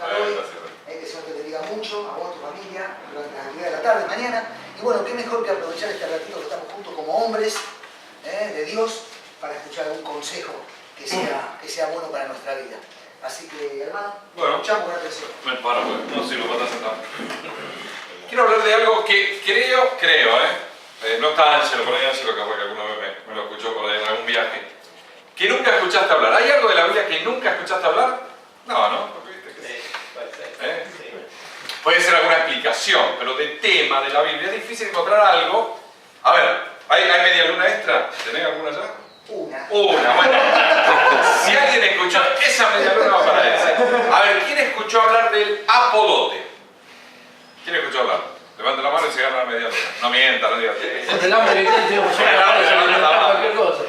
estar hoy. Que el Señor te bendiga mucho, a vos, tu familia, durante las actividades de la tarde, mañana. Y bueno, qué mejor que aprovechar este ratito que estamos juntos como hombres de Dios para escuchar algún consejo que sea bueno para nuestra vida. Así que, hermano, escuchamos con atención. Me paro, pues. No sirvo para estar sentado. Quiero hablar de algo que creo, no está Ángelo, por ahí Ángelo capaz que alguna vez me lo escuchó por ahí en algún viaje. Que nunca escuchaste hablar. ¿Hay algo de la Biblia que nunca escuchaste hablar? No. Puede ser alguna explicación, pero de tema de la Biblia es difícil encontrar algo. A ver, ¿hay media luna extra? ¿Tenés alguna ya? Una, bueno. Si alguien escuchó, esa media luna va para ese. A ver, ¿quién escuchó hablar del apodote? ¿Quién escuchó hablar? Levanta la mano y se gana la media luna. No mienta, no digas que... El hambre que tiene, cualquier cosa.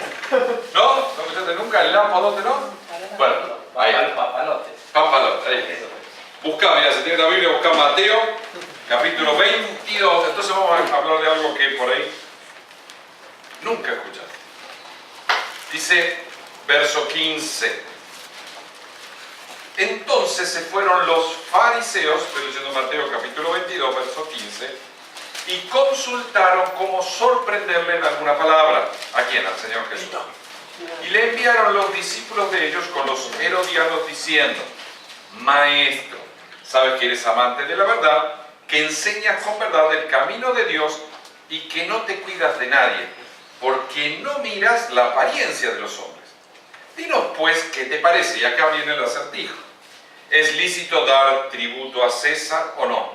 ¿No? ¿No escuchaste nunca el apodote, no? Bueno, ahí. Papalote. Papalote, ahí. Busca, mira, si tienes la Biblia, busca Mateo, capítulo 22. Entonces vamos a hablar de algo que por ahí nunca escuchaste. Dice, verso 15. Entonces se fueron los fariseos, estoy leyendo Mateo capítulo 22, verso 15, y consultaron cómo sorprenderle en alguna palabra. ¿A quién? Al Señor Jesús. Y le enviaron los discípulos de ellos con los herodianos diciendo, Maestro, sabes que eres amante de la verdad, que enseñas con verdad el camino de Dios y que no te cuidas de nadie, porque no miras la apariencia de los hombres. Dinos pues, ¿qué te parece? Y acá viene el acertijo. ¿Es lícito dar tributo a César o no?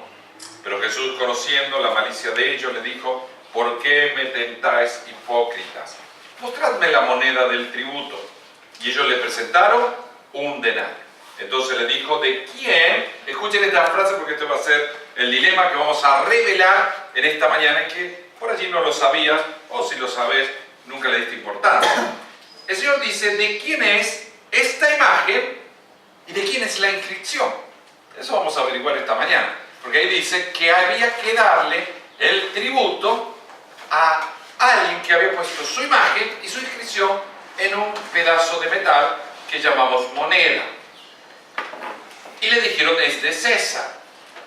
Pero Jesús, conociendo la malicia de ellos, le dijo, ¿por qué me tentáis, hipócritas? Mostradme la moneda del tributo. Y ellos le presentaron un denario. Entonces le dijo, ¿de quién? Escuchen esta frase porque esto va a ser el dilema que vamos a revelar en esta mañana, que por allí no lo sabías, o si lo sabes, nunca le diste importancia. El Señor dice, ¿de quién es esta imagen y de quién es la inscripción? Eso vamos a averiguar esta mañana, porque ahí dice que había que darle el tributo a alguien que había puesto su imagen y su inscripción en un pedazo de metal que llamamos moneda. Y le dijeron, es de César.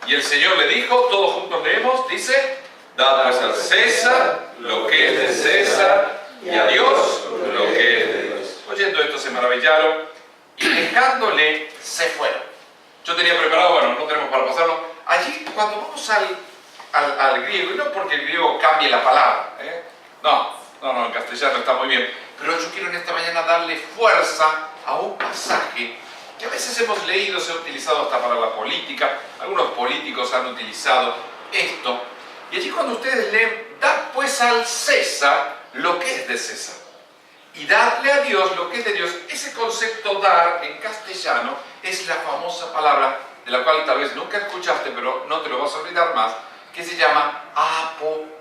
Y el Señor le dijo, todos juntos leemos, dice, dad pues al César lo que es de César y a Dios lo que es de Dios. Oyendo esto se maravillaron y dejándole se fueron. Yo tenía preparado, bueno, no tenemos para pasarlo. Allí cuando vamos al griego, y no porque el griego cambie la palabra, no, en castellano está muy bien, pero yo quiero en esta mañana darle fuerza a un pasaje que a veces hemos leído, se ha utilizado hasta para la política, algunos políticos han utilizado esto, y allí cuando ustedes leen, dad pues al César lo que es de César, y dadle a Dios lo que es de Dios. Ese concepto dar en castellano es la famosa palabra, de la cual tal vez nunca escuchaste, pero no te lo vas a olvidar más, que se llama apodote.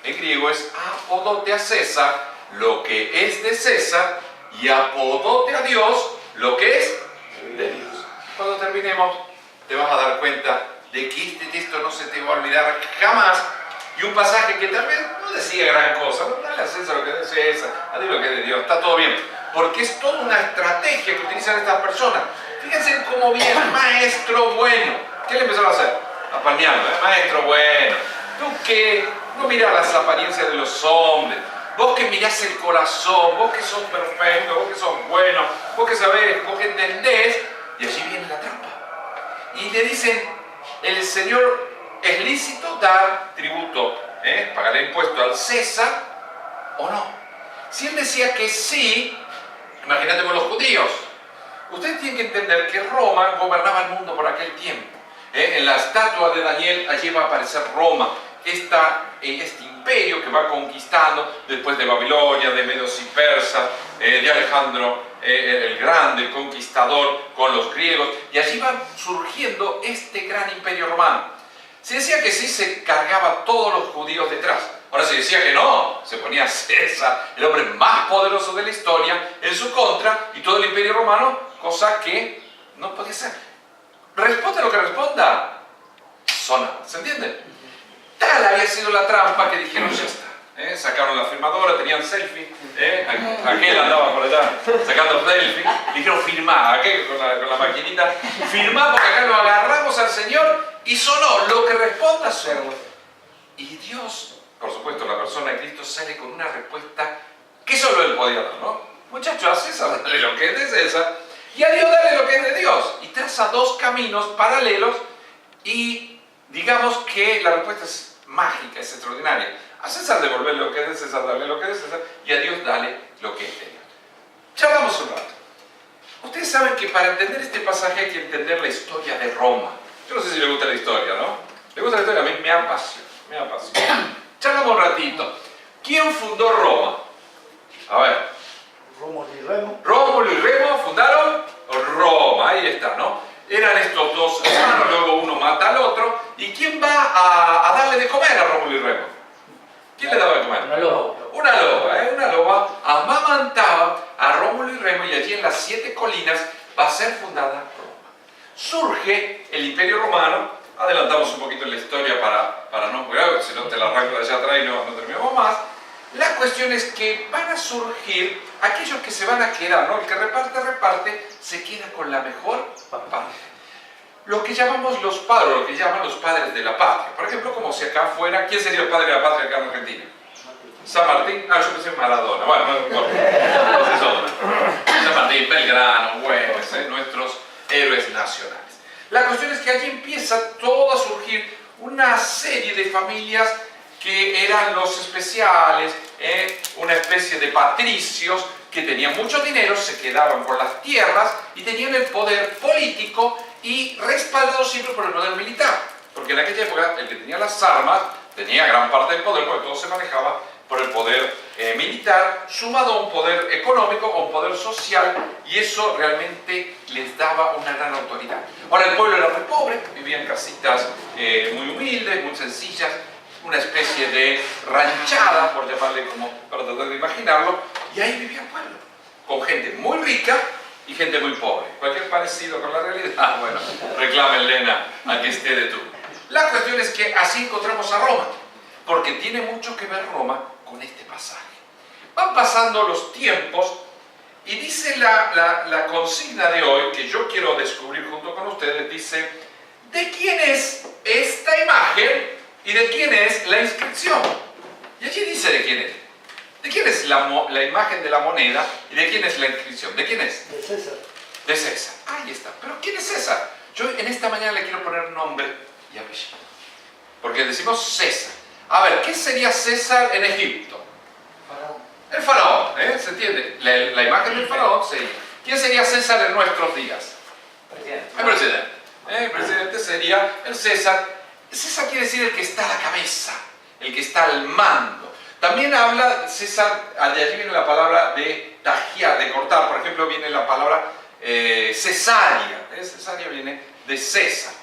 En griego es apodote a César lo que es de César, y apodote a Dios lo que es de Dios. Cuando terminemos te vas a dar cuenta de que este texto no se te va a olvidar jamás, y un pasaje que tal vez no decía gran cosa, no, dale a César lo que es de César, a Dios lo que es de Dios, está todo bien, porque es toda una estrategia que utilizan estas personas. Fíjense cómo viene, maestro bueno. ¿Qué le empezaron a hacer? Apañando, maestro bueno. Tú que no mirás las apariencias de los hombres, vos que mirás el corazón, vos que sos perfecto, vos que sos bueno, vos que sabés, vos que entendés, y allí viene la trampa. Y le dicen, el Señor, ¿es lícito dar tributo, pagarle impuesto al César o no? Si él decía que sí, imagínate con los judíos. Ustedes tienen que entender que Roma gobernaba el mundo por aquel tiempo. En la estatua de Daniel, allí va a aparecer Roma. Este imperio que va conquistando después de Babilonia, de Medos y Persas, de Alejandro el Grande, el conquistador, con los griegos, y allí va surgiendo este gran imperio romano. Se decía que sí, se cargaba todos los judíos detrás. Ahora se decía que no, se ponía César, el hombre más poderoso de la historia, en su contra, y todo el imperio romano, cosa que no podía ser. Responda lo que responda, zona, ¿se entiende? Tal había sido la trampa que dijeron, ya está, sacaron la filmadora, tenían selfie, aquel andaba por allá sacando selfie, dijeron firmá, aquel con la maquinita, firmá porque acá lo agarramos al Señor y sonó, lo que responda sonó. Y Dios, por supuesto la persona de Cristo sale con una respuesta que solo Él podía dar, ¿no? Muchachos, a César dale lo que es de César y a Dios dale lo que es de Dios. Y traza dos caminos paralelos y digamos que la respuesta es mágica, es extraordinaria. A César devolverle lo que es de César, darle lo que es de César, y a Dios dale lo que es de Dios. Charlamos un rato. Ustedes saben que para entender este pasaje hay que entender la historia de Roma. Yo no sé si le gusta la historia, ¿no? ¿Le gusta la historia? A mí me apasiona. Charlamos un ratito. ¿Quién fundó Roma? A ver. Rómulo y Remo. Rómulo y Remo fundaron Roma, ahí está, ¿no? Eran estos dos hermanos, luego uno mata al otro. ¿Y quién va a darle de comer a Rómulo y Remo? ¿Quién le daba de comer? Una loba. Una loba amamantaba a Rómulo y Remo y allí en las 7 colinas va a ser fundada Roma. Surge el Imperio Romano, adelantamos un poquito en la historia para no jugar, si no te la arranco de allá atrás y no terminamos más. La cuestión es que van a surgir aquellos que se van a quedar, ¿no? El que reparte, se queda con la mejor parte. Lo que llamamos los padres, lo que llaman los padres de la patria. Por ejemplo, como si acá fuera, ¿quién sería el padre de la patria acá en Argentina? San Martín, yo pensé en Maradona, bueno, no importa. Es otro. San Martín, Belgrano, Güemes, nuestros héroes nacionales. La cuestión es que allí empieza todo a surgir una serie de familias que eran los especiales, una especie de patricios que tenían mucho dinero, se quedaban con las tierras y tenían el poder político y respaldados siempre por el poder militar. Porque en aquella época el que tenía las armas tenía gran parte del poder, porque todo se manejaba por el poder militar, sumado a un poder económico, a un poder social, y eso realmente les daba una gran autoridad. Ahora el pueblo era muy pobre, vivía en casitas muy humildes, muy sencillas, una especie de ranchada, por llamarle como para tratar de imaginarlo, y ahí vivía el pueblo, con gente muy rica y gente muy pobre. Cualquier parecido con la realidad, bueno, reclámenle a que esté de turno. La cuestión es que así encontramos a Roma, porque tiene mucho que ver Roma con este pasaje. Van pasando los tiempos y dice la consigna de hoy, que yo quiero descubrir junto con ustedes, dice, ¿de quién es esta imagen y de quién es la inscripción? Y allí dice de quién es. ¿De quién es la imagen de la moneda y de quién es la inscripción? ¿De quién es? De César. De César. Ahí está. ¿Pero quién es César? Yo en esta mañana le quiero poner nombre y apellido. Porque decimos César. A ver, ¿qué sería César en Egipto? Faraón. El faraón, ¿se entiende? La imagen del faraón sería. ¿Quién sería César en nuestros días? Presidente. El presidente. El presidente sería el César. César quiere decir el que está a la cabeza, el que está al mando. También habla César, de allí viene la palabra de tajiar, de cortar. Por ejemplo, viene la palabra cesárea. Cesárea viene de César.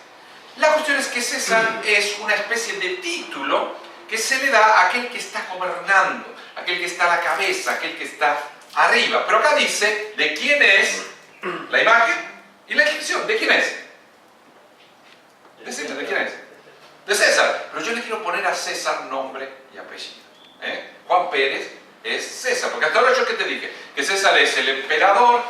La cuestión es que César es una especie de título que se le da a aquel que está gobernando, aquel que está a la cabeza, aquel que está arriba. Pero acá dice de quién es la imagen y la inscripción. ¿De quién es? Decirle, ¿de quién es? De César. Pero yo le quiero poner a César nombre y apellido. Juan Pérez es César. Porque hasta ahora yo que te dije, que César es el emperador,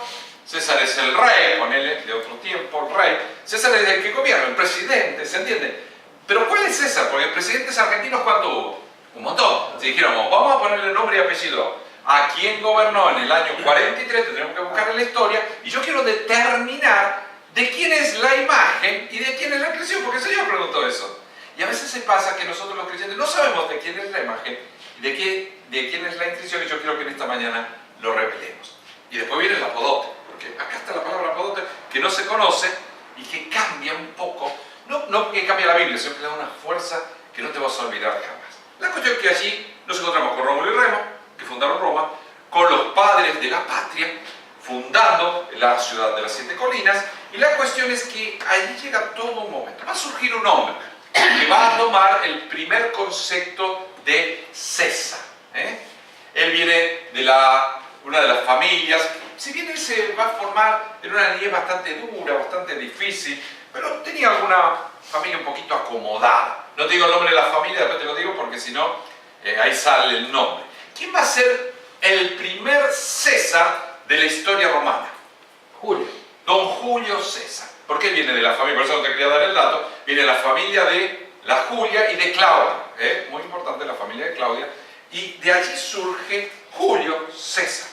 César es el rey, ponele de otro tiempo, el rey. César es el que gobierna, el presidente, ¿se entiende? Pero ¿cuál es César? Porque presidentes argentinos, ¿cuánto hubo? Un montón. Si dijéramos, vamos a ponerle nombre y apellido a quien gobernó en el año 43, tendremos que buscar en la historia, y yo quiero determinar de quién es la imagen y de quién es la inscripción, porque el Señor preguntó eso. Y a veces se pasa que nosotros los creyentes no sabemos de quién es la imagen y de quién es la inscripción, y yo quiero que en esta mañana lo revelemos. Y después viene el apodote, porque acá está la palabra apodote, que no se conoce y que cambia un poco, no que cambia la Biblia, sino que le da una fuerza que no te vas a olvidar jamás. La cuestión es que allí nos encontramos con Rómulo y Remo, que fundaron Roma, con los padres de la patria, fundando la ciudad de las 7 colinas, y la cuestión es que ahí llega todo un momento. Va a surgir un hombre que va a tomar el primer concepto de César. Él viene de una de las familias, si bien él se va a formar en una niñez bastante dura, bastante difícil, pero tenía alguna familia un poquito acomodada. No te digo el nombre de la familia, después te lo digo porque si no, ahí sale el nombre. ¿Quién va a ser el primer César de la historia romana? Julio. Don Julio César. ¿Por qué viene de la familia? Por eso no te quería dar el dato. Viene de la familia de la Julia y de Claudia. Muy importante la familia de Claudia. Y de allí surge Julio César.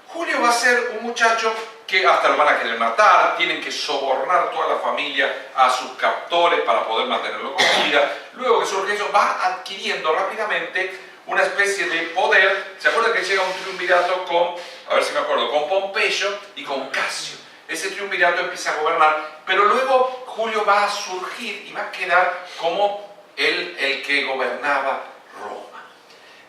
Julio va a ser un muchacho que hasta lo van a querer matar, tienen que sobornar toda la familia a sus captores para poder mantenerlo con vida. Luego que surge eso, va adquiriendo rápidamente una especie de poder. ¿Se acuerdan que llega un triunvirato con, a ver si me acuerdo, con Pompeyo y con Casio? Ese triunvirato empieza a gobernar, pero luego Julio va a surgir y va a quedar como el que gobernaba Roma.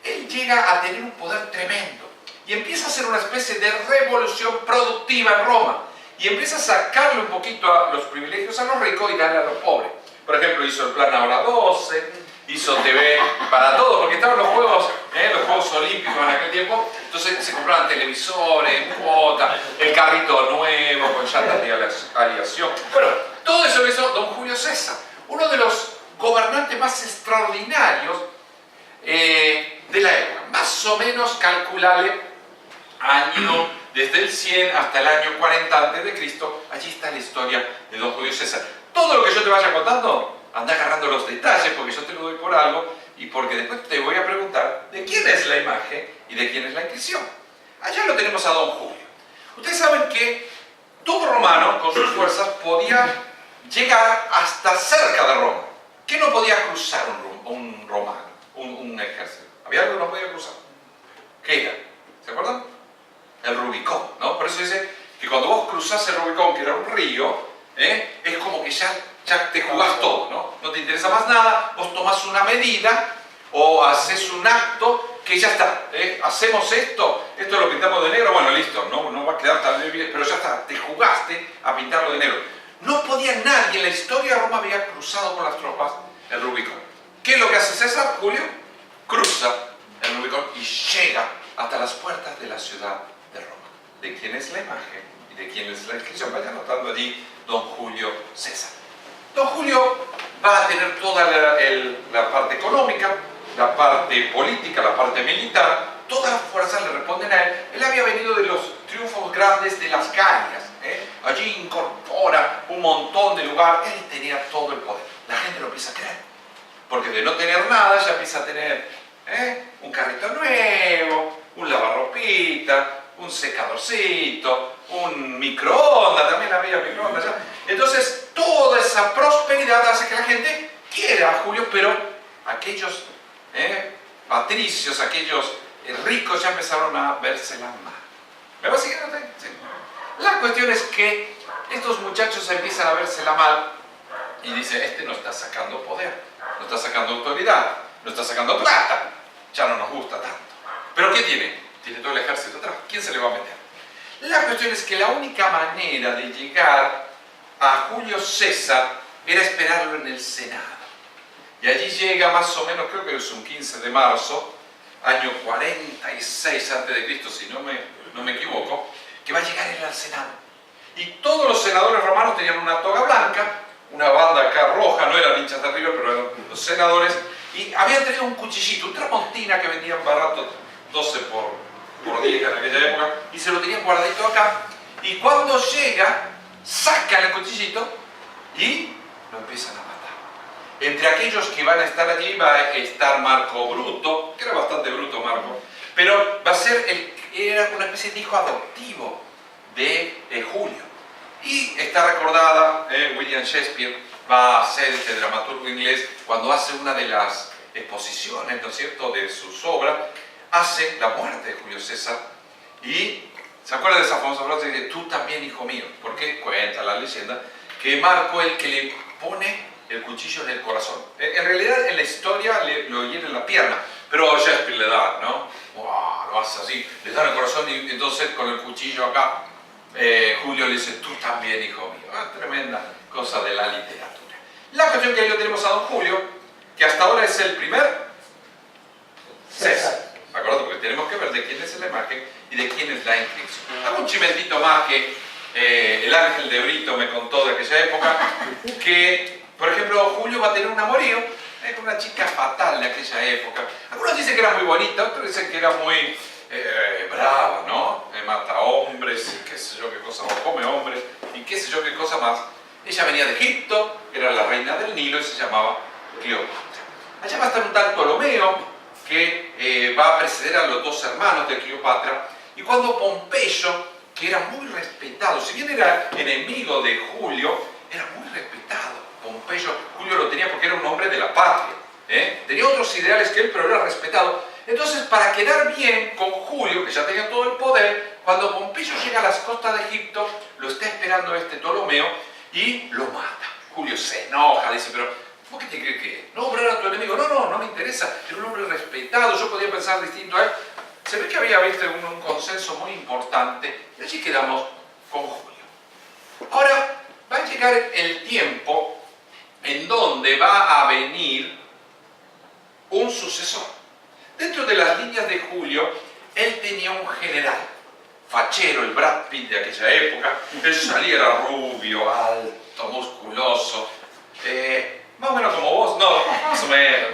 Él llega a tener un poder tremendo y empieza a hacer una especie de revolución productiva en Roma y empieza a sacarle un poquito a los privilegios a los ricos y darle a los pobres. Por ejemplo, hizo el plan Ahora 12, hizo TV para todo, porque estaban los Juegos Olímpicos en aquel tiempo, entonces se compraban televisores, cuotas, el carrito nuevo con llantas de aleación. Bueno, todo eso lo hizo don Julio César, uno de los gobernantes más extraordinarios de la época, más o menos calculable año desde el 100 hasta el año 40 a.C., allí está la historia de don Julio César. Todo lo que yo te vaya contando, anda agarrando los detalles porque yo te lo doy por algo y porque después te voy a preguntar de quién es la imagen y de quién es la inscripción. Allá lo tenemos a don Julio. Ustedes saben que todo romano con sus fuerzas podía llegar hasta cerca de Roma. ¿Qué no podía cruzar un romano, un ejército? Había algo que no podía cruzar. ¿Qué era? ¿Se acuerdan? El Rubicón, ¿no? Por eso dice que cuando vos cruzás el Rubicón, que era un río, es como que ya te jugás todo, ¿no? No te interesa más nada, vos tomás una medida o haces un acto que ya está. Hacemos esto lo pintamos de negro, bueno, listo, no va a quedar tan bien, pero ya está, te jugaste a pintarlo de negro. No podía nadie, en la historia de Roma había cruzado con las tropas el Rubicón. ¿Qué es lo que hace César? Julio cruza el Rubicón y llega hasta las puertas de la ciudad de Roma. ¿De quién es la imagen y de quién es la inscripción? Vaya anotando allí don Julio César. Don Julio va a tener toda la parte económica, la parte política, la parte militar, todas las fuerzas le responden a él. Él había venido de los triunfos grandes de las Galias, allí incorpora un montón de lugar, él tenía todo el poder. La gente lo empieza a creer, porque de no tener nada ya empieza a tener un carrito nuevo, un lavarropita, un secadorcito, un microondas, también había microondas ya. Entonces toda esa prosperidad hace que la gente quiera a Julio, pero aquellos patricios, aquellos ricos ya empezaron a vérsela mal. ¿Me va siguiendo usted? Sí. La cuestión es que estos muchachos empiezan a vérsela mal y dicen, este no está sacando poder, no está sacando autoridad, no está sacando plata, ya no nos gusta tanto. ¿Pero qué tiene? Tiene todo el ejército atrás. ¿Quién se le va a meter? La cuestión es que la única manera de llegar a Julio César era esperarlo en el Senado. Y allí llega más o menos, creo que es un 15 de marzo, año 46 a.C., si no me equivoco, que va a llegar él al Senado. Y todos los senadores romanos tenían una toga blanca, una banda acá roja, no eran hinchas de River, pero eran los senadores, y habían tenido un cuchillito, un tramontina que vendían barato, 12 por 10 en aquella época, y se lo tenían guardadito acá, y cuando llega, sacan el cuchillito y lo empiezan a matar. Entre aquellos que van a estar allí va a estar Marco Bruto, que era bastante bruto Marco, pero va a ser era una especie de hijo adoptivo de Julio. Y está recordada, William Shakespeare va a ser este dramaturgo inglés, cuando hace una de las exposiciones, ¿no es cierto?, de sus obras, hace la muerte de Julio César y ¿se acuerdan de esa famosa frase que dice, tú también, hijo mío? Porque cuenta la leyenda que Marco es el que le pone el cuchillo en el corazón. En realidad en la historia lo hiere en la pierna, pero Shakespeare le da, ¿no? ¡Wow! Lo hace así, le da en el corazón y entonces con el cuchillo acá Julio le dice, tú también, hijo mío. Tremenda cosa de la literatura. La cuestión que ahí lo tenemos a don Julio, que hasta ahora es el primer César. ¿De acuerdo? Porque tenemos que ver de quién es la imagen y de quién es la inscripción. Hago un chimentito más que el Ángel de Brito me contó de aquella época, que, por ejemplo, Julio va a tener un amorío Con una chica fatal de aquella época. Algunos dicen que era muy bonita, otros dicen que era muy brava, ¿no? Mata hombres, y qué sé yo qué cosa, o come hombres, y qué sé yo qué cosa más. Ella venía de Egipto, era la reina del Nilo y se llamaba Cleopatra. Allá va a estar un tal Ptolomeo que va a preceder a los dos hermanos de Cleopatra, y cuando Pompeyo, que era muy respetado, si bien era enemigo de Julio, era muy respetado. Pompeyo, Julio lo tenía porque era un hombre de la patria, tenía otros ideales que él, pero era respetado. Entonces, para quedar bien con Julio, que ya tenía todo el poder, cuando Pompeyo llega a las costas de Egipto, lo está esperando este Ptolomeo y lo mata. Julio se enoja, dice, pero ¿vos qué te crees que es? ¿Nombrar a tu enemigo? No me interesa, era un hombre respetado, yo podía pensar distinto a él. Se ve que había un consenso muy importante y allí quedamos con Julio. Ahora, va a llegar el tiempo en donde va a venir un sucesor. Dentro de las líneas de Julio, él tenía un general, fachero, el Brad Pitt de aquella época. Él salía, era rubio, alto, musculoso, más o menos como vos, no, más o menos.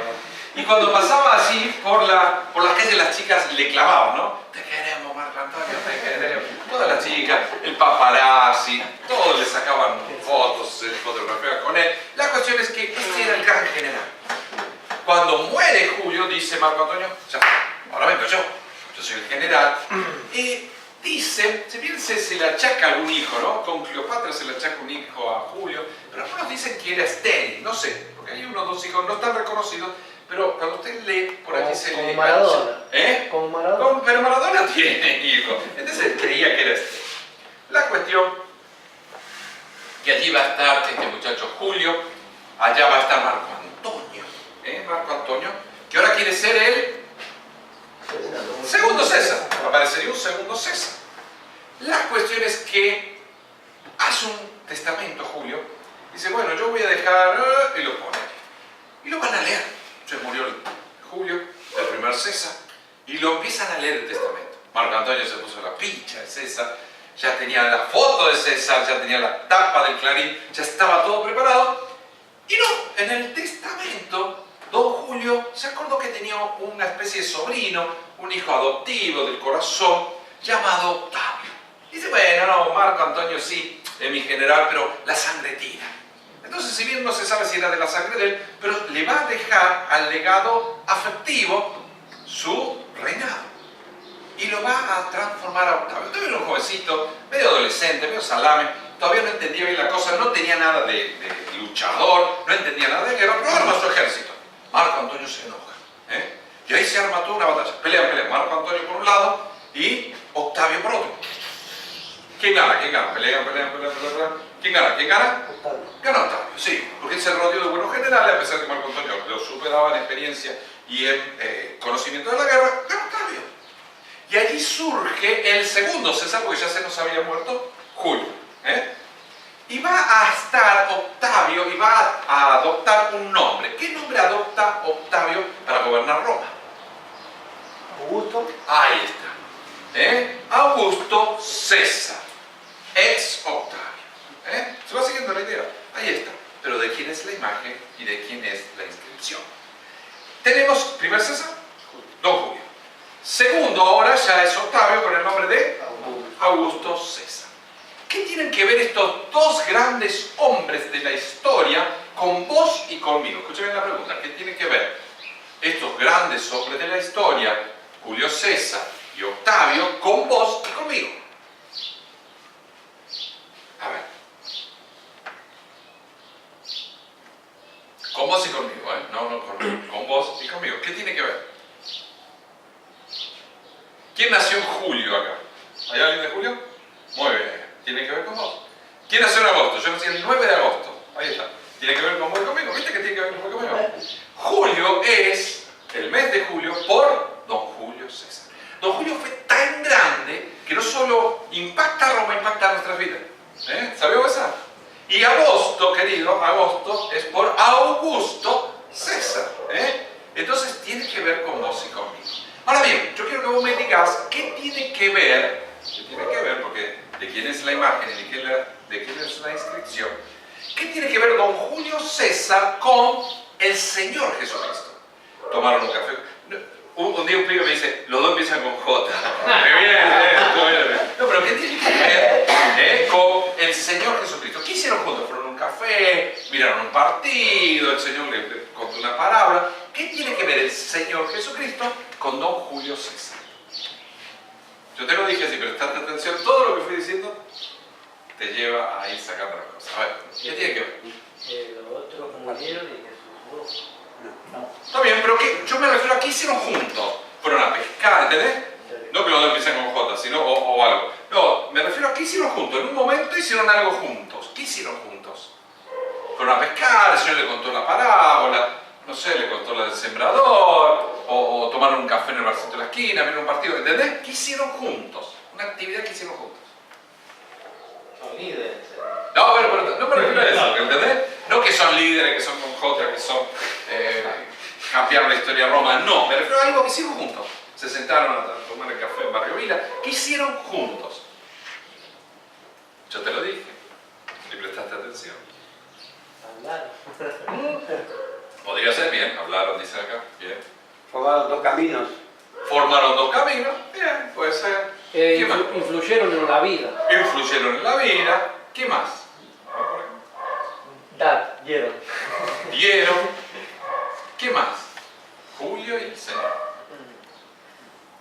Y cuando pasaba así por la calle, las chicas le clavaban, ¿no? Te queremos, Marco Antonio, te queremos. Todas las chicas, el paparazzi, todos le sacaban fotos, se fotografiaban con él. La cuestión es que este era el gran general. Cuando muere Julio, dice Marco Antonio, ya, ahora vengo yo soy el general. Y dice, si bien se le achaca algún hijo, ¿no? Con Cleopatra se le achaca un hijo a Julio, pero algunos dicen que era estéril, no sé, porque hay uno o dos hijos, no están reconocidos. Pero cuando usted lee, por allí se lee... Como Maradona. Como Maradona. Pero Maradona tiene hijos. Entonces creía que era este. La cuestión, que allí va a estar este muchacho Julio, allá va a estar Marco Antonio. Marco Antonio, que ahora quiere ser el segundo César. Aparecería un segundo César. La cuestión es que hace un testamento Julio. Dice, bueno, yo voy a dejar... y lo pone aquí. Y lo van a leer. Se murió Julio, el primer César, y lo empiezan a leer el testamento. Marco Antonio se puso la pincha de César, ya tenía la foto de César, ya tenía la tapa del Clarín, ya estaba todo preparado. Y no, en el testamento, don Julio se acordó que tenía una especie de sobrino, un hijo adoptivo del corazón, llamado Octavio. Dice, bueno, no, Marco Antonio sí, es mi general, pero la sangre tira. Entonces, si bien no se sabe si era de la sangre de él, pero le va a dejar al legado afectivo su reinado. Y lo va a transformar a Octavio. Octavio era un jovencito, medio adolescente, medio salame, todavía no entendía bien la cosa, no tenía nada de luchador, no entendía nada de guerra, pero arma su ejército. Marco Antonio se enoja. Y ahí se arma toda una batalla. Pelean. Marco Antonio por un lado y Octavio por otro. ¿Quién gana? Pelean. ¿Quién gana? Octavio. Gana Octavio, sí, porque él se rodeó de buenos generales, a pesar de que Marco Antonio lo superaba en experiencia y en conocimiento de la guerra, gana Octavio. Y allí surge el segundo César, porque ya se nos había muerto Julio. Y va a estar Octavio y va a adoptar un nombre. ¿Qué nombre adopta Octavio para gobernar Roma? Augusto. Ahí está. Augusto César, ex Octavio. ¿Se va siguiendo la idea? Ahí está. Pero ¿de quién es la imagen y de quién es la inscripción? Tenemos, primer César, don Julio. Segundo, ahora ya es Octavio con el nombre de Augusto César. ¿Qué tienen que ver estos dos grandes hombres de la historia con vos y conmigo? Escuchen bien la pregunta. ¿Qué tienen que ver estos grandes hombres de la historia, Julio César y Octavio, con vos y conmigo? A ver. Con vos y conmigo, no conmigo. Con vos y conmigo. ¿Qué tiene que ver? ¿Quién nació en julio acá? ¿Hay alguien de julio? Muy bien. ¿Tiene que ver con vos? ¿Quién nació en agosto? Yo nací el 9 de agosto. Ahí está. ¿Tiene que ver con vos y conmigo? ¿Viste que tiene que ver con vos y conmigo? Julio es el mes de julio por don Julio César. Don Julio fue tan grande que no solo impacta a Roma, impacta a nuestras vidas. ¿Sabías esa? Y agosto, querido, agosto es por Augusto César. Entonces tiene que ver con vos y conmigo. Ahora bien, yo quiero que vos me digas qué tiene que ver, porque de quién es la imagen y de quién es la inscripción, qué tiene que ver don Julio César con el Señor Jesucristo. Tomaron un café. Un día un pibe me dice, los dos empiezan con J. No, pero ¿qué tiene que ver con el Señor Jesucristo? ¿Qué hicieron juntos? Fueron a un café, miraron un partido, el Señor le contó una parábola. ¿Qué tiene que ver el Señor Jesucristo con don Julio César? Yo te lo dije así, prestarte atención, todo lo que fui diciendo te lleva a ir sacando las cosas. A ver, ¿qué tiene que ver? Los otros murieron y Jesús no. Está bien, pero yo me refiero a qué hicieron juntos. Fueron a pescar, ¿entendés? No que los dos empiecen con J, sino o algo. No, me refiero a qué hicieron juntos. En un momento hicieron algo juntos. ¿Qué hicieron juntos? Fueron a pescar, el Señor le contó la parábola, no sé, le contó la del sembrador, o tomaron un café en el barcito de la esquina, vieron un partido, ¿entendés? ¿Qué hicieron juntos? Una actividad que hicieron juntos. Son líderes. No, pero no me refiero a eso, ¿entendés? No que son líderes, que son con J, que son cambiaron la historia de Roma, no, me refiero a algo que hicieron juntos. Se sentaron a tomar el café en Barrio Vila. ¿Qué hicieron juntos? Yo te lo dije, si prestaste atención. Hablaron. Podría ser bien, hablaron, dice acá, bien. Formaron dos caminos. Formaron dos caminos, bien, puede ser. ¿Qué más? Influyeron en la vida. Influyeron en la vida, ¿qué más? Dieron. Dieron, ¿qué más? Julio y el Señor.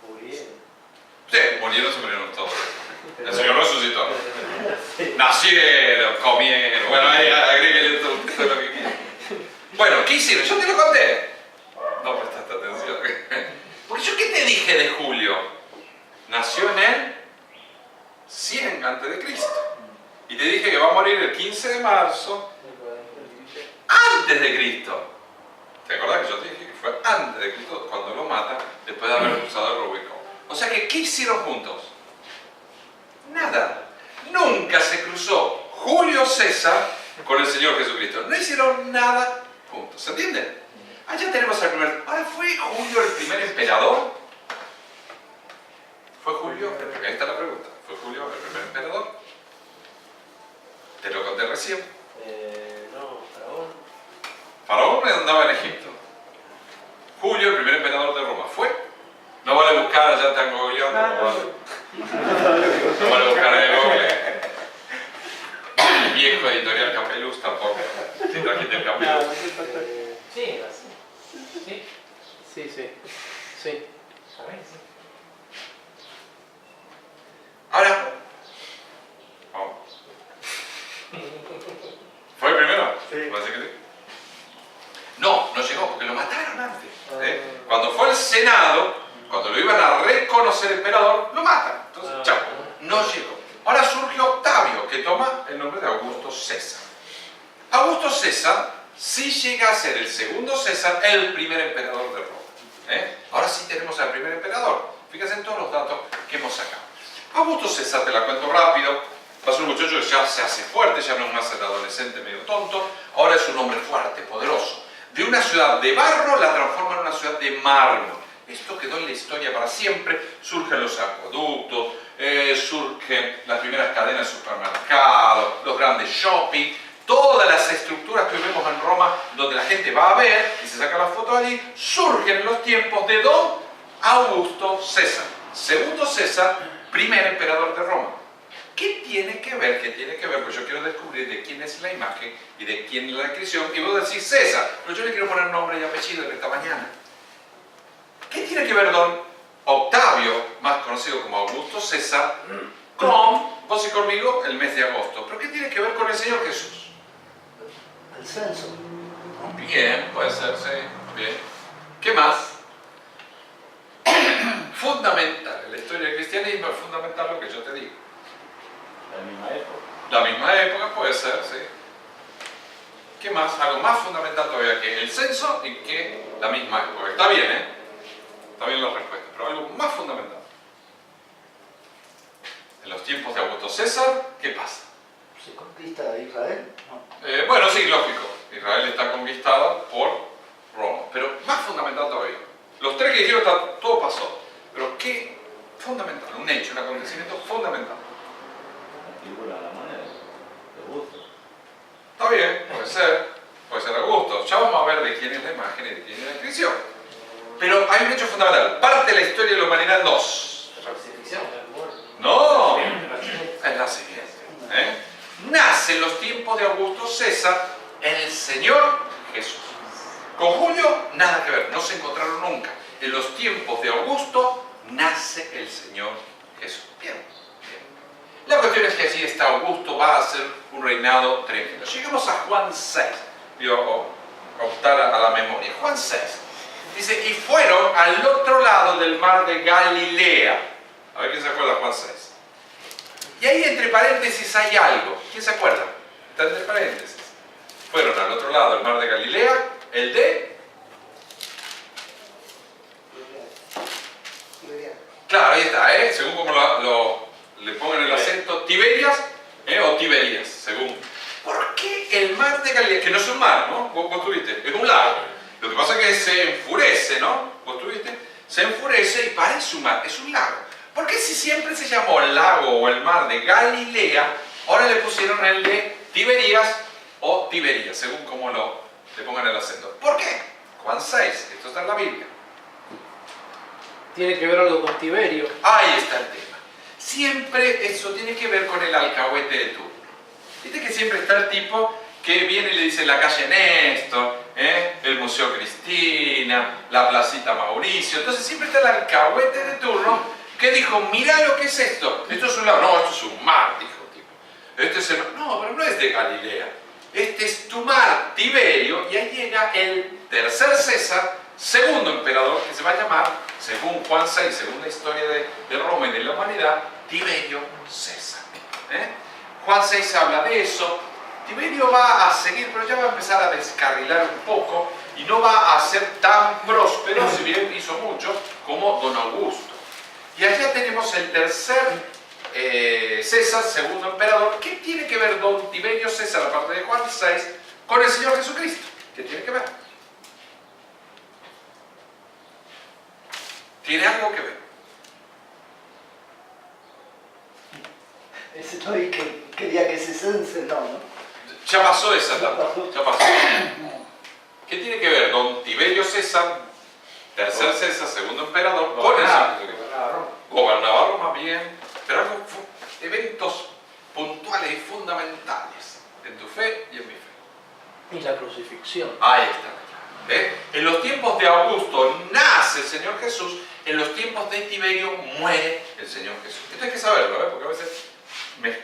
Murieron. Sí, se murieron todos. El Señor resucitó. Nacieron, comieron, bueno, ahí agréguele todo lo que quieran. Bueno, ¿qué hicieron? Yo te lo conté. No prestaste atención. Porque yo, ¿qué te dije de Julio? Nació en el 100 a.C. Y te dije que va a morir el 15 de marzo antes de Cristo. ¿Te acordás que yo te dije que fue antes de Cristo cuando lo mata, después de haber cruzado el Rubicón? O sea que, ¿qué hicieron juntos? Nada. Nunca se cruzó Julio César con el Señor Jesucristo. No hicieron nada juntos. ¿Se entiende? Allá tenemos al primer. Ahora, ¿fue Julio el primer emperador? ¿Fue Julio? Ahí está la pregunta. ¿Fue Julio el primer emperador? Te lo conté recién. No, Faraón. Faraón andaba en Egipto. Julio, el primer emperador de Roma, ¿fue? No vale buscar, ya están googleando. No vale buscar en el Google. El viejo editorial Capeluz tampoco. Si trajiste el Capeluz. Sí, así. Sí. A ver, sí. Ahora, vamos. ¿Fue el primero? Sí. Parece que sí. No llegó porque lo mataron antes. Cuando fue al Senado, cuando lo iban a reconocer emperador, lo matan. Entonces, chao, no llegó. Ahora surge Octavio, que toma el nombre de Augusto César. Augusto César sí llega a ser el segundo César, el primer emperador de Roma. Ahora sí tenemos al primer emperador. Fíjense en todos los datos que hemos sacado. Augusto César, te la cuento rápido, va a ser un muchacho que ya se hace fuerte, ya no es más el adolescente medio tonto, ahora es un hombre fuerte, poderoso. De una ciudad de barro la transforma en una ciudad de mármol. Esto quedó en la historia para siempre. Surgen los acueductos, surgen las primeras cadenas de supermercados, los grandes shopping, todas las estructuras que vemos en Roma donde la gente va a ver y se saca la foto allí, surgen en los tiempos de don Augusto César. Segundo César, primer emperador de Roma. ¿Qué tiene que ver? ¿Qué tiene que ver? Pues yo quiero descubrir de quién es la imagen y de quién es la descripción. Y vos decís César, pero yo le quiero poner nombre y apellido en esta mañana. ¿Qué tiene que ver don Octavio, más conocido como Augusto César, con, vos y conmigo, el mes de agosto? ¿Pero qué tiene que ver con el Señor Jesús? El censo. Bien, puede ser, sí. Bien. ¿Qué más? Fundamental. En la historia del cristianismo es fundamental lo que yo te digo. La misma época. La misma época puede ser, sí. ¿Qué más? Algo más fundamental todavía que el censo y que la misma época. Está bien, ¿eh? Está bien la respuesta, pero algo más fundamental. En los tiempos de Augusto César, ¿qué pasa? ¿Se conquista a Israel? No. Bueno, sí, lógico. Israel está conquistada por Roma, pero más fundamental todavía. Los tres que dijeron, todo pasó. Pero ¿qué fundamental? Un hecho, un acontecimiento fundamental. La figura, la manera. De gusto. Está bien, puede ser Augusto, Augusto. Ya vamos a ver de quién es la imagen y de quién es la inscripción. Pero hay un hecho fundamental. Parte la historia de la humanidad en dos. La crucifixión. No, es la siguiente. Nace en los tiempos de Augusto César el Señor Jesús. Con Julio nada que ver, no se encontraron nunca. En los tiempos de Augusto nace el Señor Jesús. Bien. La cuestión es que allí está Augusto, va a hacer un reinado tremendo. Llegamos a Juan 6. Voy a optar a la memoria. Juan 6. Dice, y fueron al otro lado del mar de Galilea. A ver quién se acuerda de Juan 6. Y ahí entre paréntesis hay algo. ¿Quién se acuerda? Está entre paréntesis. Fueron al otro lado del mar de Galilea, el de... Claro, ahí está, según como le pongan el acento, Tiberias o Tiberías, según. ¿Por qué el mar de Galilea? Que no es un mar, ¿no? Vos tuviste, es un lago. Lo que pasa es que se enfurece, ¿no? Vos tuviste, se enfurece y parece un mar, es un lago. ¿Por qué si siempre se llamó el lago o el mar de Galilea, ahora le pusieron el de Tiberías o Tiberías, según como le pongan el acento? ¿Por qué? Juan 6, esto está en la Biblia. Tiene que ver algo con Tiberio. Ahí está el tema. Siempre eso tiene que ver con el alcahuete de turno. Viste que siempre está el tipo que viene y le dice la calle Néstor, el Museo Cristina, la Placita Mauricio. Entonces siempre está el alcahuete de turno que dijo, mirá lo que es esto. Esto es un lago. No, esto es un mar, dijo el tipo. Este es el... No, pero no es de Galilea. Este es tu mar, Tiberio, y ahí llega el tercer César, segundo emperador, que se va a llamar, según Juan 6, según la historia de Roma y de la humanidad, Tiberio César. Juan 6 habla de eso. Tiberio va a seguir, pero ya va a empezar a descarrilar un poco y no va a ser tan próspero, si bien hizo mucho, como don Augusto. Y allá tenemos el tercer César, segundo emperador. ¿Qué tiene que ver don Tiberio César, aparte de Juan 6, con el Señor Jesucristo? ¿Qué tiene que ver? Tiene algo que ver. Ese todavía que quería que se cense, no. Ya pasó esa etapa, ya pasó. ¿Qué tiene que ver don Tiberio César, tercer César, segundo emperador, con el Señor Jesucristo? Gobernaba Roma, bien, pero algo, eventos puntuales y fundamentales en tu fe y en mi fe. Y la crucifixión. Ahí está. En los tiempos de Augusto nace el Señor Jesús, en los tiempos de Tiberio muere el Señor Jesús. Esto hay que saberlo, porque a veces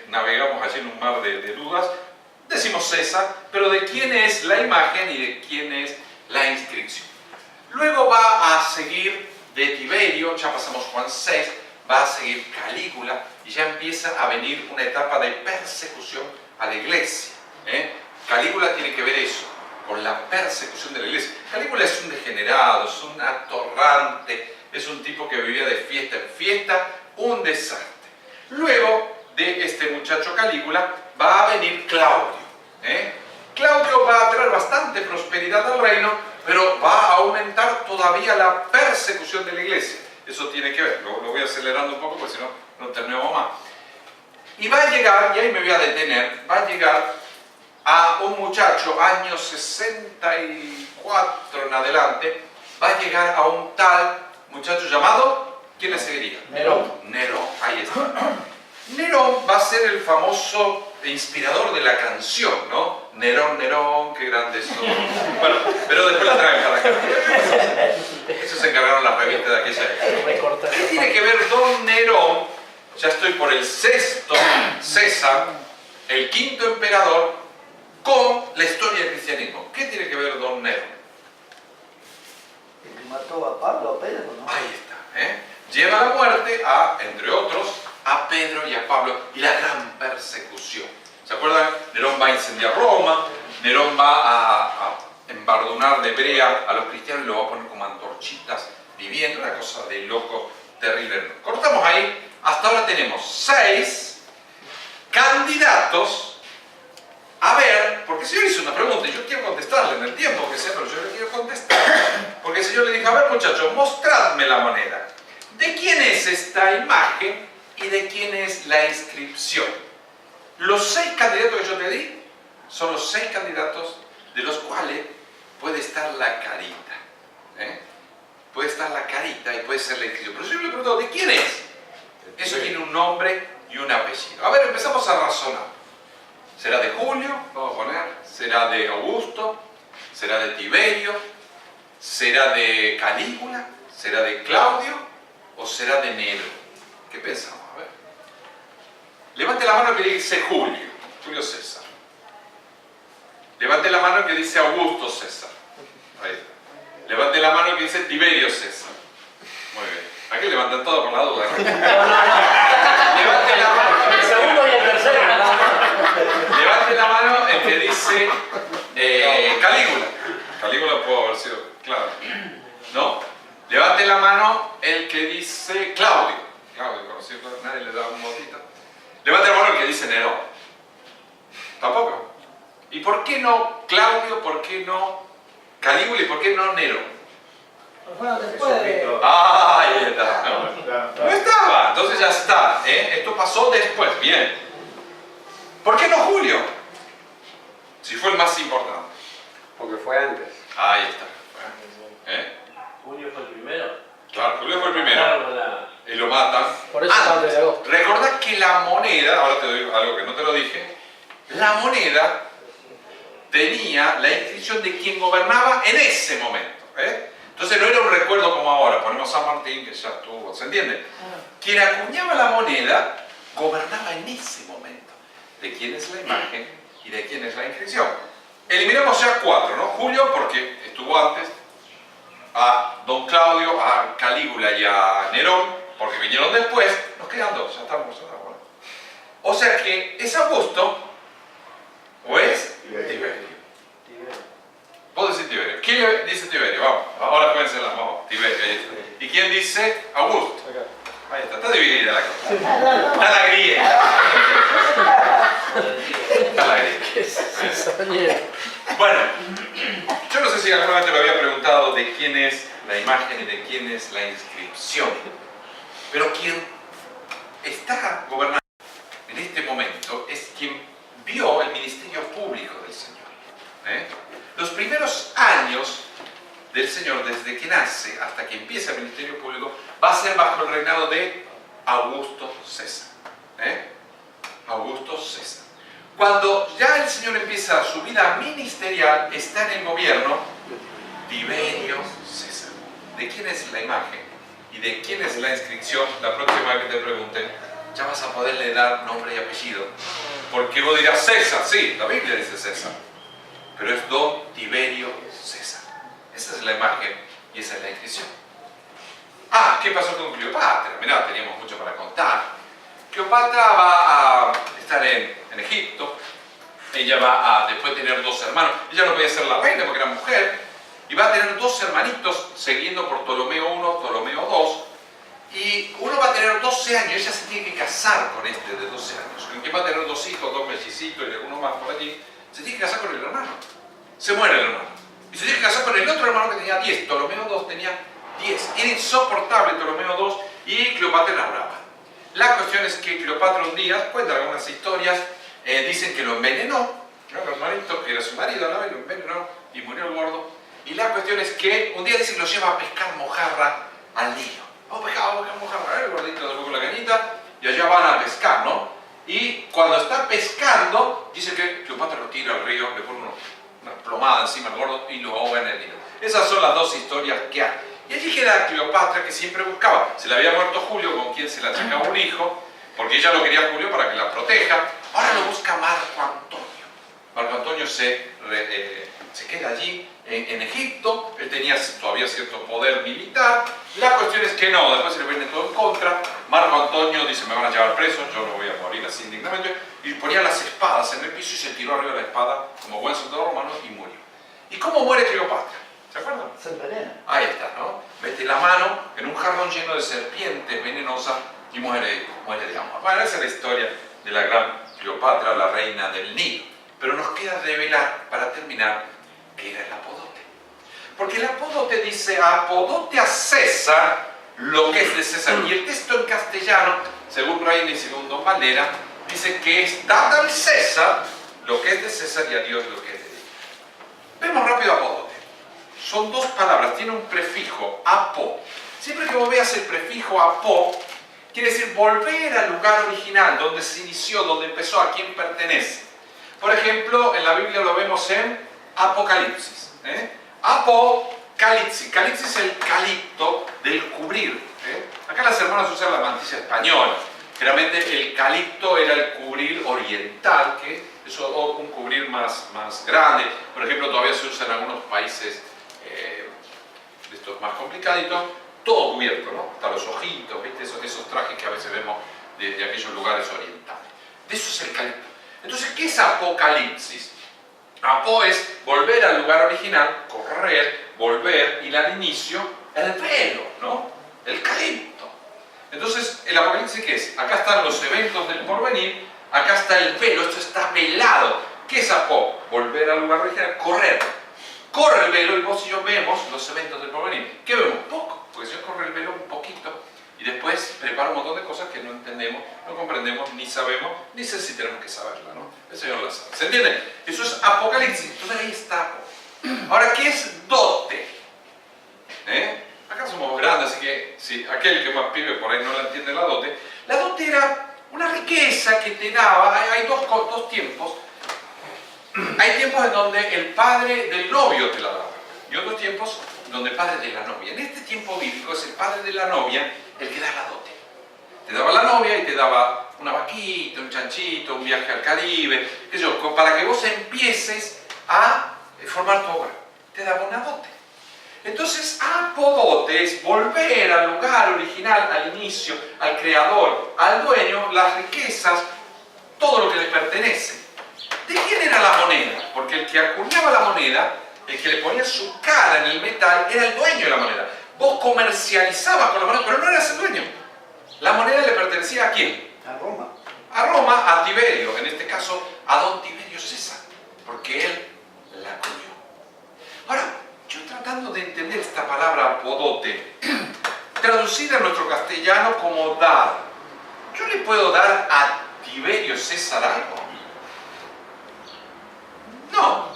navegamos allí en un mar de dudas. Decimos César, pero ¿de quién es la imagen y de quién es la inscripción? Luego va a seguir de Tiberio, ya pasamos Juan 6, va a seguir Calígula y ya empieza a venir una etapa de persecución a la iglesia. Calígula tiene que ver eso, con la persecución de la iglesia. Calígula es un degenerado, es un atorrante, es un tipo que vivía de fiesta en fiesta, un desastre. Luego de este muchacho Calígula va a venir Claudio. Claudio va a traer bastante prosperidad al reino, pero va a aumentar todavía la persecución de la iglesia. Eso tiene que ver, lo voy acelerando un poco porque si no, no terminamos más. Y va a llegar, y ahí me voy a detener, va a llegar a un muchacho, años 64 en adelante, va a llegar a un tal muchacho llamado, ¿quién le seguiría? Nerón. Nerón, ahí está. Nerón va a ser el famoso inspirador de la canción, ¿no? Nerón, Nerón, qué grande sos. Bueno, pero después la traen para acá. Eso se encargaron las revistas de aquella época. ¿Qué tiene que ver don Nerón? Ya estoy por el sexto César, el quinto emperador, con la historia del cristianismo. ¿Qué tiene que ver don Nerón? El que mató a Pablo, a Pedro, ¿no? Ahí está. Lleva a la muerte a, entre otros, a Pedro y a Pablo y la gran persecución. ¿Se acuerdan? Nerón va a incendiar Roma, Nerón va a embardonar de brea a los cristianos y lo va a poner como antorchitas viviendo, una cosa de loco terrible. Cortamos ahí, hasta ahora tenemos 6 candidatos a ver, porque el Señor hizo una pregunta y yo quiero contestarle en el tiempo que sea, pero yo le quiero contestar. Porque el Señor le dijo, a ver muchachos, mostradme la moneda. ¿De quién es esta imagen y de quién es la inscripción? Los 6 candidatos que yo te di son los 6 candidatos de los cuales puede estar la carita. Puede estar la carita y puede ser la inscripción. Pero yo le pregunto, ¿de quién es? Eso tiene un nombre y un apellido. A ver, empezamos a razonar. ¿Será de Julio? Vamos a poner. ¿Será de Augusto? ¿Será de Tiberio? ¿Será de Calígula? ¿Será de Claudio? ¿O será de Nero? ¿Qué pensamos? A ver. Levante la mano que dice Julio, Julio César. Levante la mano que dice Augusto César. Ahí está. Levante la mano que dice Tiberio César. Muy bien. Aquí levantan todo por la duda, ¿no? Levante la mano. El segundo y el tercero. Levante la mano el que dice Calígula. Calígula pudo haber sido claro. ¿No? Levante la mano el que dice Claudio. Claudio, conocido, nadie le da un botito. Levante la mano el que dice Nerón. Tampoco. ¿Y por qué no Claudio? ¿Por qué no Calígula? ¿Y por qué no Nerón? Bueno, después de... Ahí está. No estaba. Entonces ya está. Esto pasó después. Bien. ¿Por qué no Julio? Si fue el más importante. Porque fue antes. Ahí está. Julio fue el primero. Claro, Julio fue el primero. Claro, la- Y lo matan. Por eso está antes de agosto. Recordá que la moneda, ahora te doy algo que no te lo dije, la moneda tenía la inscripción de quien gobernaba en ese momento. Entonces no era un recuerdo como ahora, ponemos San Martín que ya estuvo, ¿se entiende? Quien acuñaba la moneda gobernaba en ese momento. De quién es la imagen y de quién es la inscripción. Eliminamos ya 4, ¿no? Julio porque estuvo antes, a Don Claudio, a Calígula y a Nerón, porque vinieron después, nos quedan 2, ya estamos. Bueno. O sea que es Augusto o es Tiberio. Vos decís Tiberio. ¿Quién dice Tiberio? Vamos, ahora cuénsenla, vamos, Tiberio, ahí está. ¿Y quién dice Augusto? Ahí está dividida la cosa. Está la griega. Está la griega. ¿Qué es cizañero? Bueno, yo no sé si alguna vez te lo había preguntado de quién es la imagen y de quién es la inscripción, pero quien está gobernando en este momento es quien vio el ministerio público del Señor. Los primeros años del Señor, desde que nace hasta que empieza el ministerio público, va a ser bajo el reinado de Augusto César. Augusto César. Cuando ya el Señor empieza su vida ministerial, está en el gobierno Tiberio César. ¿De quién es la imagen y de quién es la inscripción? La próxima vez que te pregunten, ya vas a poderle dar nombre y apellido. Porque vos dirás César, sí, la Biblia dice César, pero es Don Tiberio César. Esa es la imagen y esa es la inscripción. ¿Qué pasó con Cleopatra? Mirá, teníamos mucho para contar. Cleopatra va a estar en Egipto. Ella va a después tener 2 hermanos. Ella no podía ser la reina porque era mujer. Y va a tener 2 hermanitos siguiendo por Ptolomeo I, Ptolomeo II. Y uno va a tener 12 años. Ella se tiene que casar con este de 12 años. Con quien va a tener 2 hijos, 2 mellicitos y alguno más por allí. Se tiene que casar con el hermano. Se muere el hermano. Y se tiene que casar con el otro hermano que tenía 10. Ptolomeo II tenía 10. Era insoportable Ptolomeo II y Cleopatra era brava. La cuestión es que Cleopatra un día, cuenta algunas historias, dicen que lo envenenó, ¿no? El hermanito, que era su marido, ¿no? Y lo envenenó y murió el gordo. Y la cuestión es que un día dice que lo lleva a pescar mojarra al Nilo. Vamos a pescar mojarra, el gordito se fue con la cañita y allá van a pescar, ¿no? Y cuando está pescando, dice que Cleopatra lo tira al río, le pone una plomada encima al gordo y lo ahoga en el Nilo. Esas son las 2 historias que hay. Y allí queda Cleopatra que siempre buscaba. Se le había muerto Julio, con quien se le achacaba un hijo, porque ella lo quería a Julio para que la proteja. Ahora lo busca Marco Antonio. Marco Antonio se queda allí en Egipto. Él tenía todavía cierto poder militar. La cuestión es que no, después se le viene todo en contra. Marco Antonio dice: me van a llevar preso, yo no voy a morir así indignamente. Y ponía las espadas en el piso y se tiró arriba de la espada como buen soldado romano y murió. ¿Y cómo muere Cleopatra? ¿Se acuerdan? Se envenena. Ahí está, ¿no? Mete la mano en un jarrón lleno de serpientes venenosas y muere de hambre. Bueno, esa es la historia de la gran Cleopatra, la reina del Nilo. Pero nos queda revelar, para terminar, que era el apodote. Porque el apodote dice: apodote a César lo que es de César. Y el texto en castellano, según Reina y según Don Valera, dice que es dad al César lo que es de César y a Dios lo que es de Dios. Vemos rápido apodote. son dos palabras, tiene un prefijo, apo. Siempre que vos veas el prefijo apo, quiere decir volver al lugar original, donde se inició, donde empezó, a quién pertenece. Por ejemplo, en la Biblia lo vemos en Apocalipsis. Apocalipsis. Calipsis es el calipto del cubrir. Acá las hermanas usan la mantilla española. Generalmente el calipto era el cubrir oriental, que es un cubrir más grande. Por ejemplo, todavía se usa en algunos países de estos más complicaditos, todo cubierto, ¿no? Hasta los ojitos, ¿viste? Esos trajes que a veces vemos de aquellos lugares orientales. De eso es el calipto. Entonces, ¿qué es Apocalipsis? Apo es volver al lugar original, correr, volver, y al inicio, el velo, ¿no? El calipto. Entonces, ¿el Apocalipsis qué es? Acá están los eventos del porvenir, acá está el velo, esto está velado. ¿Qué es Apo? Volver al lugar original, correr. Corre el velo y vos y yo vemos los eventos del porvenir. ¿Qué vemos? Poco, porque yo corro el velo un poquito y después preparo un montón de cosas que no entendemos, no comprendemos, ni sabemos, ni sé si tenemos que saberla, ¿no? El Señor la sabe. ¿Se entiende? Eso es Apocalipsis. Entonces ahí está. Ahora, ¿qué es dote? Acá somos grandes, así que si aquel que más pibe por ahí no la entiende la dote era una riqueza que te daba. Hay dos tiempos. Hay tiempos en donde el padre del novio te la daba y otros tiempos donde el padre de la novia. En este tiempo bíblico es el padre de la novia el que da la dote. Te daba la novia y te daba una vaquita, un chanchito, un viaje al Caribe, qué sé yo, para que vos empieces a formar tu hogar. Te daba una dote. Entonces, apodote es volver al lugar original, al inicio, al creador, al dueño, las riquezas, todo lo que le pertenece. ¿De quién era la moneda? Porque el que acuñaba la moneda, el que le ponía su cara en el metal, era el dueño de la moneda. Vos comercializabas con la moneda, pero no eras el dueño. La moneda le pertenecía ¿a quién? A Roma. A Roma, a Tiberio, en este caso a don Tiberio César, porque él la acuñó. Ahora, yo tratando de entender esta palabra apodote, traducida en nuestro castellano como dar, ¿yo le puedo dar a Tiberio César algo? No,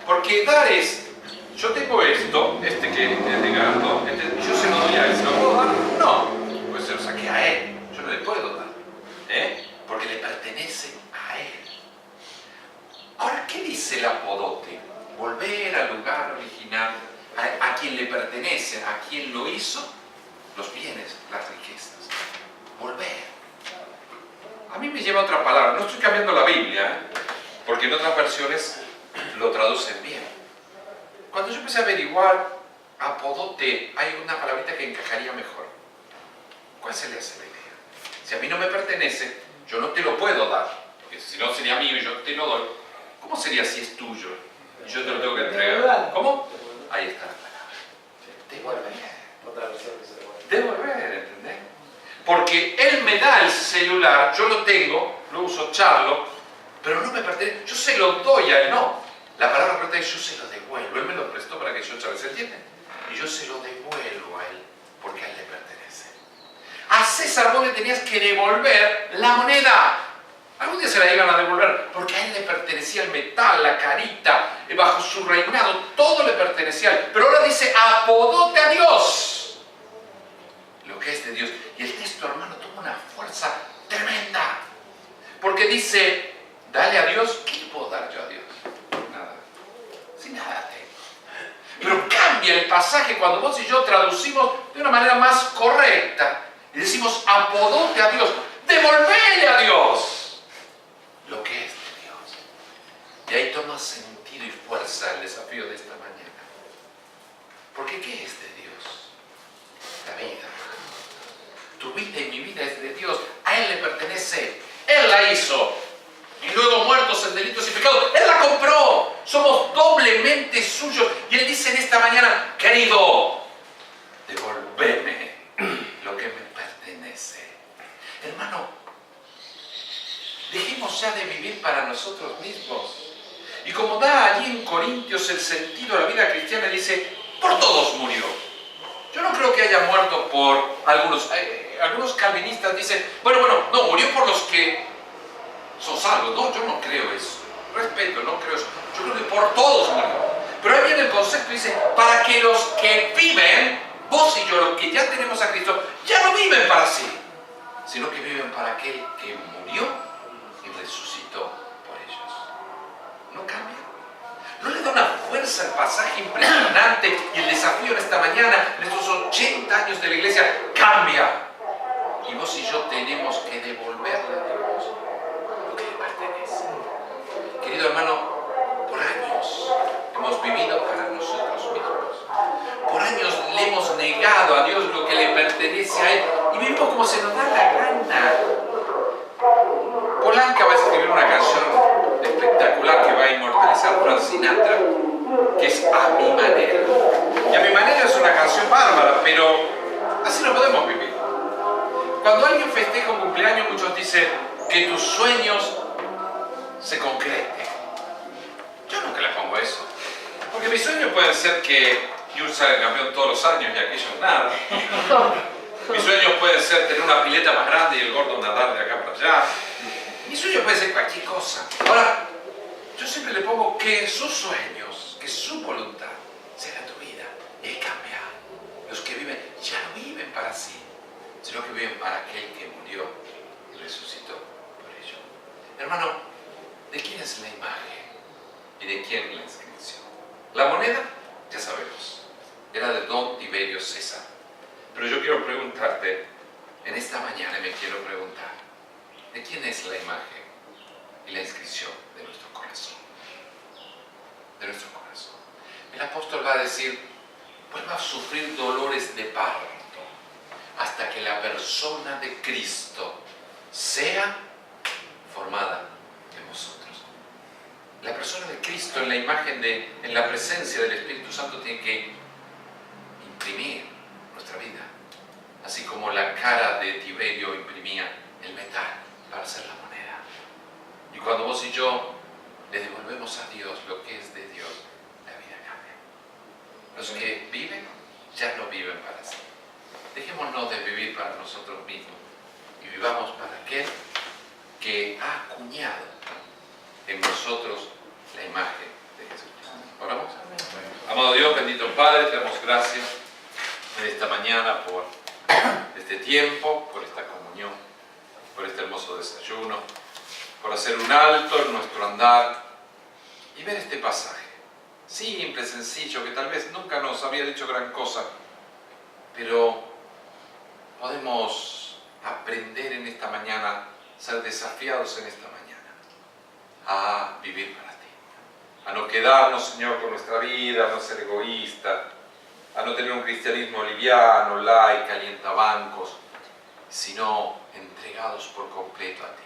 porque dar es, yo tengo esto, que es legado, yo se lo doy a él, ¿se lo puedo dar? No, pues se lo saqué a él, yo no le puedo dar, porque le pertenece a él. Ahora, ¿qué dice el apodote? Volver al lugar original, a quien le pertenece, a quien lo hizo, los bienes, las riquezas. Volver. A mí me lleva otra palabra, no estoy cambiando la Biblia, porque en otras versiones lo traducen bien. Cuando yo empecé a averiguar apodote, hay una palabrita que encajaría mejor. ¿Cuál se le hace la idea? Si a mí no me pertenece, yo no te lo puedo dar, porque si no sería mío y yo te lo doy. ¿Cómo sería si es tuyo y yo te lo tengo que entregar? ¿Cómo? Ahí está la palabra. Devolver. Otra versión que se devuelve. Devolver, ¿entendés? Porque él me da el celular, yo lo tengo, lo uso, charlo, pero no me pertenece, yo se lo doy a él, no. La palabra correcta es yo se lo devuelvo, él me lo prestó para que yo charle, ¿se entiende? Y yo se lo devuelvo a él, porque a él le pertenece. A César vos le tenías que devolver la moneda. Algún día se la iban a devolver, porque a él le pertenecía el metal, la carita, bajo su reinado, todo le pertenecía a él. Pero ahora dice, apodote a Dios. Lo que es de Dios. Y el texto, hermano, toma una fuerza tremenda. Porque dice, dale a Dios, ¿qué le puedo dar yo a Dios? Nada. Sin nada tengo. Pero cambia el pasaje cuando vos y yo traducimos de una manera más correcta. Y decimos, apodote a Dios, devolvele a Dios lo que es de Dios. Y ahí toma sentido y fuerza el desafío de esta mañana. Porque ¿qué es de Dios? La vida. Tu vida y mi vida es de Dios. A Él le pertenece. Él la hizo. Y luego muertos en delitos y pecados, Él la compró. Somos doblemente suyos. Y Él dice en esta mañana, querido, devolveme lo que me pertenece. Hermano, dejemos ya de vivir para nosotros mismos. Y como da allí en Corintios el sentido de la vida cristiana, dice, por todos murió. Yo no creo que haya muerto por algunos. Algunos calvinistas dicen, bueno, no, murió por los que son salvos. No, yo no creo eso. Respeto, no creo eso. Yo creo que por todos murió. Pero ahí viene el concepto, dice, para que los que viven, vos y yo, los que ya tenemos a Cristo, ya no viven para sí, sino que viven para aquel que murió y resucitó por ellos. No cambia. ¿No le da una fuerza al pasaje impresionante y el desafío en esta mañana, en estos 80 años de la iglesia? Cambia. Y vos y yo tenemos que devolverle a Dios lo que le pertenece. Querido hermano, por años hemos vivido para nosotros mismos. Por años le hemos negado a Dios lo que le pertenece a Él y vivimos como se nos da la gana. Polanca va a escribir una canción espectacular que va a inmortalizar Frank Sinatra, que es A Mi Manera. Y A Mi Manera es una canción bárbara, pero así no podemos vivir. Cuando alguien festeja un cumpleaños, muchos dicen que tus sueños se concreten. Yo nunca le pongo eso, porque mis sueños pueden ser que yo salga campeón todos los años y aquello es nada. Mis sueños pueden ser tener una pileta más grande y el gordo nadar de acá para allá. Mis sueños pueden ser cualquier cosa. Ahora, yo siempre le pongo que sus sueños, que su voluntad se haga tu vida. Y Él cambia. Los que viven ya no viven para sí, sino que viven para aquel que murió y resucitó por ello. Hermano, ¿de quién es la imagen? ¿Y de quién la inscripción? La moneda, ya sabemos, era de Don Tiberio César. Pero yo quiero preguntarte, en esta mañana me quiero preguntar, ¿de quién es la imagen y la inscripción de nuestro corazón? De nuestro corazón. El apóstol va a decir, pues va a sufrir dolores de parto hasta que la persona de Cristo sea formada en vosotros. La persona de Cristo en la imagen en la presencia del Espíritu Santo tiene que imprimir nuestra vida, así como la cara de Tiberio imprimía el metal para hacer la moneda. Y cuando vos y yo le devolvemos a Dios lo que es de Dios, la vida cambia. Los que viven ya no viven para sí. Dejémonos de vivir para nosotros mismos y vivamos para aquel que ha acuñado en nosotros la imagen de Jesucristo. ¿Oramos? Amado Dios, bendito Padre, te damos gracias en esta mañana por este tiempo, por esta comunión, por este hermoso desayuno, por hacer un alto en nuestro andar y ver este pasaje simple, sencillo, que tal vez nunca nos había dicho gran cosa, pero podemos aprender en esta mañana, ser desafiados en esta mañana a vivir para ti, a no quedarnos, Señor, con nuestra vida, a no ser egoísta, a no tener un cristianismo liviano, light, calientabancos, sino entregados por completo a ti.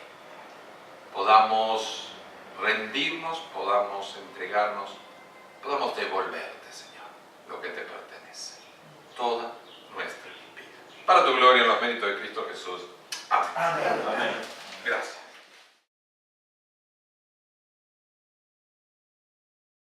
Podamos rendirnos, podamos entregarnos, podamos devolverte, Señor, lo que te pertenece, toda nuestra vida. Para tu gloria, en los méritos de Cristo Jesús. Amén. Amén. Gracias.